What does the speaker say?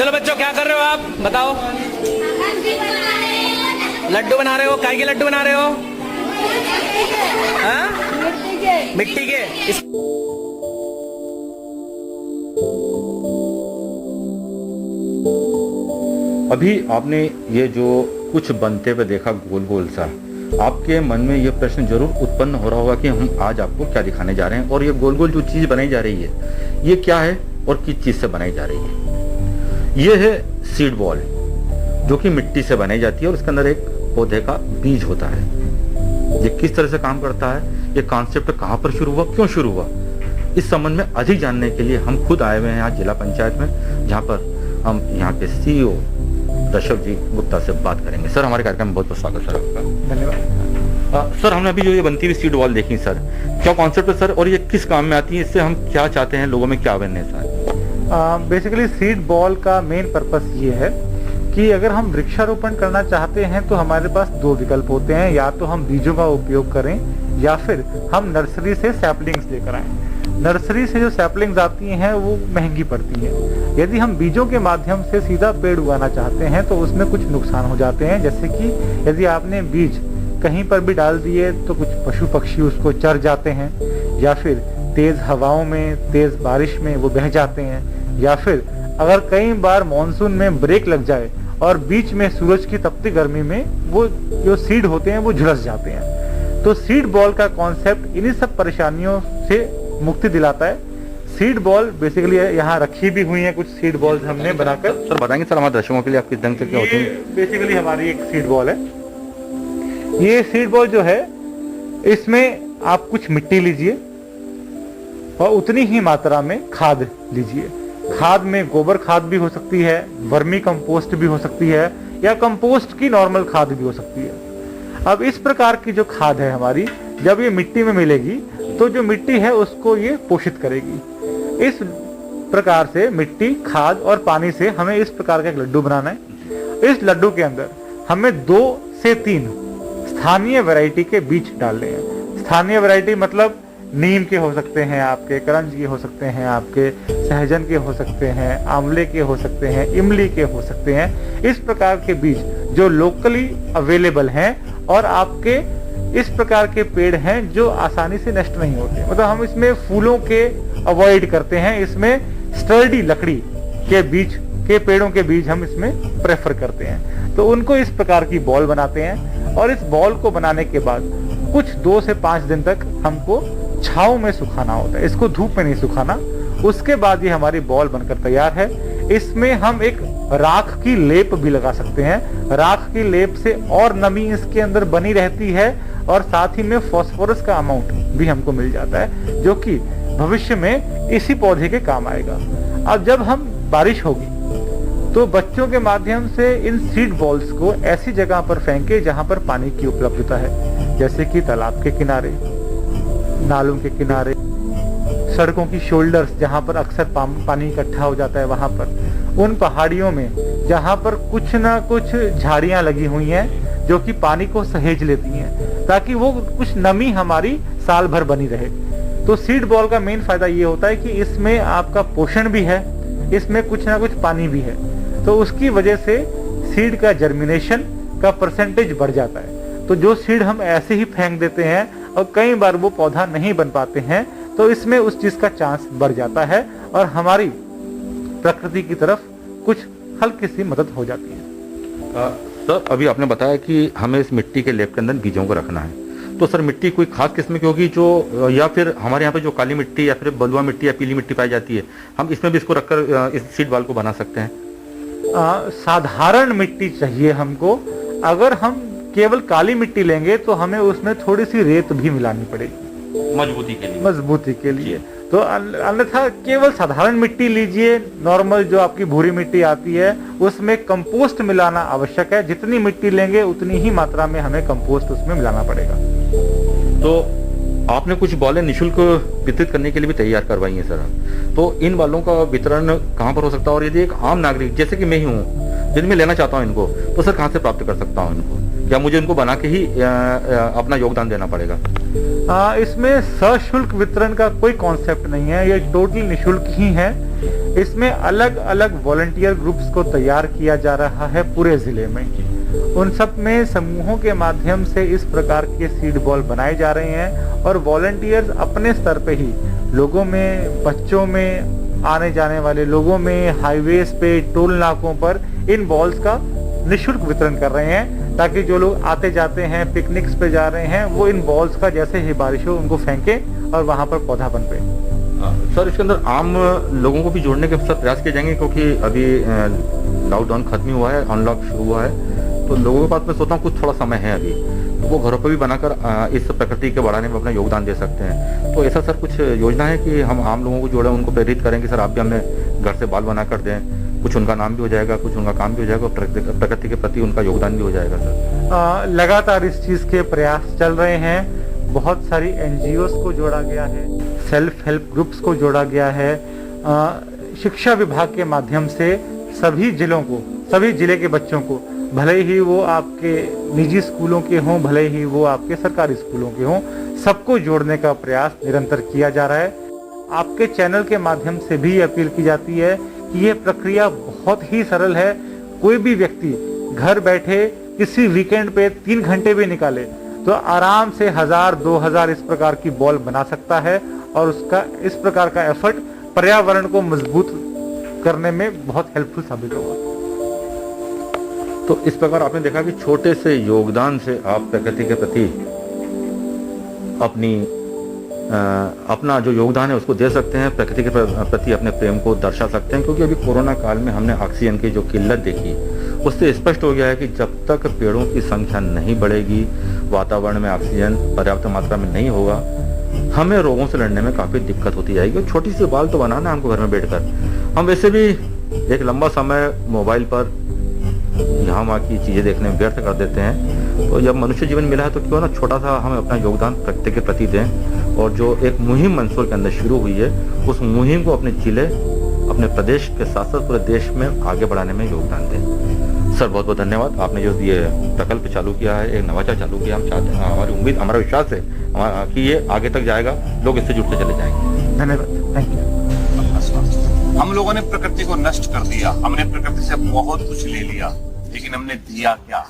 चलो बच्चों, क्या कर रहे हो आप बताओ? लड्डू बना रहे हो? काय के लड्डू बना रहे हो? हाँ? मिट्टी के। अभी आपने ये जो कुछ बनते हुए देखा गोल गोल सा, आपके मन में ये प्रश्न जरूर उत्पन्न हो रहा होगा कि हम आज आपको क्या दिखाने जा रहे हैं और ये गोल गोल जो चीज बनाई जा रही है ये क्या है और किस चीज से बनाई जा रही है। ये है सीड बॉल, जो कि मिट्टी से बनाई जाती है और इसके अंदर एक पौधे का बीज होता है। ये किस तरह से काम करता है, ये कॉन्सेप्ट कहाँ पर शुरू हुआ, क्यों शुरू हुआ, इस संबंध में अधिक जानने के लिए हम खुद आए हुए हैं यहाँ जिला पंचायत में, जहाँ पर हम यहाँ के CEO दशरथ जी गुप्ता से बात करेंगे। सर, हमारे कार्यक्रम में बहुत बहुत स्वागत सर आपका। धन्यवाद। सर, हमने अभी जो ये बनती हुई सीड बॉल देखी सर, क्या कॉन्सेप्ट है सर और ये किस काम में आती है, इससे हम क्या चाहते हैं, लोगों में क्या अवेयरनेस है? बेसिकली सीड बॉल का मेन पर्पस ये है कि अगर हम वृक्षारोपण करना चाहते हैं तो हमारे पास दो विकल्प होते हैं, या तो हम बीजों का उपयोग करें या फिर हम नर्सरी से सैपलिंग्स लेकर आएं। नर्सरी से जो सैपलिंग्स आती हैं वो महंगी पड़ती हैं। यदि हम बीजों के माध्यम से सीधा पेड़ उगाना चाहते हैं तो उसमें कुछ नुकसान हो जाते हैं, जैसे कि यदि आपने बीज कहीं पर भी डाल दिए तो कुछ पशु पक्षी उसको चर जाते हैं, या फिर तेज हवाओं में, तेज बारिश में वो बह जाते हैं, या फिर अगर कई बार मानसून में ब्रेक लग जाए और बीच में सूरज की तपती गर्मी में वो जो सीड होते हैं वो झुलस जाते हैं। तो सीड बॉल का कॉन्सेप्ट इन्हीं सब परेशानियों से मुक्ति दिलाता है। सीड बॉल बेसिकली यहाँ रखी भी हुई है कुछ सीड बॉल्स हमने बनाकर। सर बताएंगे सर हमारे दर्शकों के लिए आप किस ढंग से क्या होती है? बेसिकली हमारी एक सीड बॉल है। ये सीड बॉल जो है, इसमें आप कुछ मिट्टी लीजिए और उतनी ही मात्रा में खाद लीजिए। खाद में गोबर खाद भी हो सकती है, वर्मी कंपोस्ट भी हो सकती है, या कंपोस्ट की नॉर्मल खाद भी हो सकती है। अब इस प्रकार की जो खाद है हमारी, जब ये मिट्टी में मिलेगी तो जो मिट्टी है उसको ये पोषित करेगी। इस प्रकार से मिट्टी, खाद और पानी से हमें इस प्रकार का एक लड्डू बनाना है। इस लड्डू के अंदर हमें 2 से 3 स्थानीय वैरायटी के बीज डालने हैं। स्थानीय वैरायटी मतलब नीम के हो सकते हैं, आपके करंज के हो सकते हैं, आपके सहजन के हो सकते हैं, आंवले के हो सकते हैं, इमली के हो सकते हैं। इस प्रकार के बीज जो लोकली अवेलेबल हैं और आपके इस प्रकार के पेड़ हैं जो आसानी से नष्ट नहीं होते। मतलब हम इसमें फूलों के अवॉइड करते हैं, इसमें स्टर्डी लकड़ी के बीज के पेड़ों के बीज हम इसमें प्रेफर करते हैं। तो उनको इस प्रकार की बॉल बनाते हैं और इस बॉल को बनाने के बाद कुछ 2 से 5 दिन तक हमको छांव में सुखाना होता है, इसको धूप में नहीं सुखाना। उसके बाद ये हमारी बॉल बनकर तैयार है। इसमें हम एक राख की लेप भी लगा सकते हैं। राख की लेप से और नमी इसके अंदर बनी रहती है और साथ ही में फास्फोरस का अमाउंट भी हमको मिल जाता है, जो कि भविष्य में इसी पौधे के काम आएगा। अब जब हम बारिश होगी तो बच्चों के माध्यम से इन सीड बॉल्स को ऐसी जगह पर फेंके जहां पर पानी की उपलब्धता है, जैसे कि तालाब के किनारे, नालों के किनारे, सड़कों की शोल्डर्स जहां पर अक्सर पानी इकट्ठा हो जाता है, वहां पर, उन पहाड़ियों में जहां पर कुछ ना कुछ झाड़ियां लगी हुई हैं जो कि पानी को सहेज लेती हैं, ताकि वो कुछ नमी हमारी साल भर बनी रहे। तो सीड बॉल का मेन फायदा ये होता है कि इसमें आपका पोषण भी है, इसमें कुछ ना कुछ पानी भी है, तो उसकी वजह से सीड का जर्मिनेशन का परसेंटेज बढ़ जाता है। तो जो सीड हम ऐसे ही फेंक देते हैं और कई बार वो पौधा नहीं बन पाते हैं, तो इसमें उस चीज का चांस बढ़ जाता है और हमारी प्रकृति की तरफ कुछ हल्की सी मदद हो जाती है। सर, अभी आपने बताया कि हमें इस मिट्टी के लेप के अंदर बीजों को रखना है, तो सर मिट्टी कोई खास किस्म की होगी जो, या फिर हमारे यहाँ पे जो काली मिट्टी या फिर बलुआ मिट्टी या पीली मिट्टी पाई जाती है, हम इसमें भी इसको रखकर इस सीड बॉल को बना सकते हैं? साधारण मिट्टी चाहिए हमको। अगर हम केवल काली मिट्टी लेंगे तो हमें उसमें थोड़ी सी रेत भी मिलानी पड़ेगी मजबूती के लिए। तो अन्यथा केवल साधारण मिट्टी लीजिए, नॉर्मल जो आपकी भूरी मिट्टी आती है, उसमें कंपोस्ट मिलाना आवश्यक है। जितनी मिट्टी लेंगे उतनी ही मात्रा में हमें कंपोस्ट उसमें मिलाना पड़ेगा। तो आपने कुछ बॉलें निःशुल्क वितरित करने के लिए भी तैयार करवाई हैं सर, तो इन बॉलों का वितरण कहाँ पर हो सकता है? और यदि एक आम नागरिक जैसे कि मैं ही हूँ, यदि मैं लेना चाहता हूँ इनको, तो सर कहाँ से प्राप्त कर सकता हूँ इनको, या मुझे इनको बना के ही अपना योगदान देना पड़ेगा? इसमें सशुल्क वितरण का कोई कॉन्सेप्ट नहीं है, ये टोटली निःशुल्क ही है। इसमें अलग अलग वॉलंटियर ग्रुप्स को तैयार किया जा रहा है पूरे जिले में। उन सब में समूहों के माध्यम से इस प्रकार के सीड बॉल बनाए जा रहे हैं और वॉलंटियर्स अपने स्तर पे ही लोगों में, बच्चों में, आने जाने वाले लोगों में, हाईवेज पे, टोल नाकों पर इन बॉल्स का निःशुल्क वितरण कर रहे हैं, ताकि जो लोग आते जाते हैं, पिकनिक्स पे जा रहे हैं, वो इन बॉल्स का जैसे ही बारिश हो उनको फेंकें और वहां पर पौधा बन पे। सर, इसके अंदर आम लोगों को भी जोड़ने के सब प्रयास किए जाएंगे, क्योंकि अभी लॉकडाउन खत्म हुआ है, अनलॉक शुरू हुआ है, तो लोगों के पास मैं सोचता हूँ कुछ थोड़ा समय है अभी, तो वो घरों पर भी बनाकर इस प्रकृति के बढ़ाने में अपना योगदान दे सकते हैं। तो ऐसा सर कुछ योजना है कि हम आम लोगों को जोड़ें, उनको प्रेरित करें कि सर आप भी हमें घर से बाल बना कर दें, कुछ उनका नाम भी हो जाएगा, कुछ उनका काम भी हो जाएगा, प्रकृति के प्रति उनका योगदान भी हो जाएगा सर। लगातार इस चीज के प्रयास चल रहे हैं। बहुत सारी एनजीओस को जोड़ा गया है, सेल्फ हेल्प ग्रुप्स को जोड़ा गया है। शिक्षा विभाग के माध्यम से सभी जिलों को, सभी जिले के बच्चों को, भले ही वो आपके निजी स्कूलों के हों, भले ही वो आपके सरकारी स्कूलों के हों, सबको जोड़ने का प्रयास निरंतर किया जा रहा है। आपके चैनल के माध्यम से भी अपील की जाती है कि यह प्रक्रिया बहुत ही सरल है। कोई भी व्यक्ति घर बैठे किसी वीकेंड पे 3 घंटे भी निकाले तो आराम से 1000-2000 इस प्रकार की बॉल बना सकता है और उसका इस प्रकार का एफर्ट पर्यावरण को मजबूत करने में बहुत हेल्पफुल साबित होगा। तो इस प्रकार आपने देखा कि छोटे से योगदान से आप प्रकृति के प्रति अपना जो योगदान है उसको दे सकते हैं, प्रकृति के प्रति अपने प्रेम को दर्शा सकते हैं। क्योंकि अभी कोरोना काल में हमने ऑक्सीजन की जो किल्लत देखी, उससे स्पष्ट हो गया है कि जब तक पेड़ों की संख्या नहीं बढ़ेगी, वातावरण में ऑक्सीजन पर्याप्त मात्रा में नहीं होगा, हमें रोगों से लड़ने में काफ़ी दिक्कत होती जाएगी। और छोटी सी बाल तो बनाना है हमको घर में बैठकर। हम वैसे भी एक लंबा समय मोबाइल पर यहाँ वहाँ की चीज़ें देखने में व्यर्थ कर देते हैं। तो जब मनुष्य जीवन मिला है तो क्यों ना छोटा सा हम अपना योगदान प्रकृति के प्रति दें। और जो एक मुहिम मंदसौर के अंदर शुरू हुई है, उस मुहिम को अपने जिले, अपने प्रदेश के साथ साथ पूरे देश में आगे बढ़ाने में योगदान दें। सर बहुत बहुत धन्यवाद। आपने जो ये प्रकल्प चालू किया है, एक नवाचार चालू किया, हम चाहते हैं, हमारी उम्मीद, हमारा विश्वास है कि ये आगे तक जाएगा, लोग इससे जुड़ते चले जाएंगे। धन्यवाद, थैंक यू। हम लोगों ने प्रकृति को नष्ट कर दिया, हमने प्रकृति से बहुत कुछ ले लिया, लेकिन हमने दिया क्या?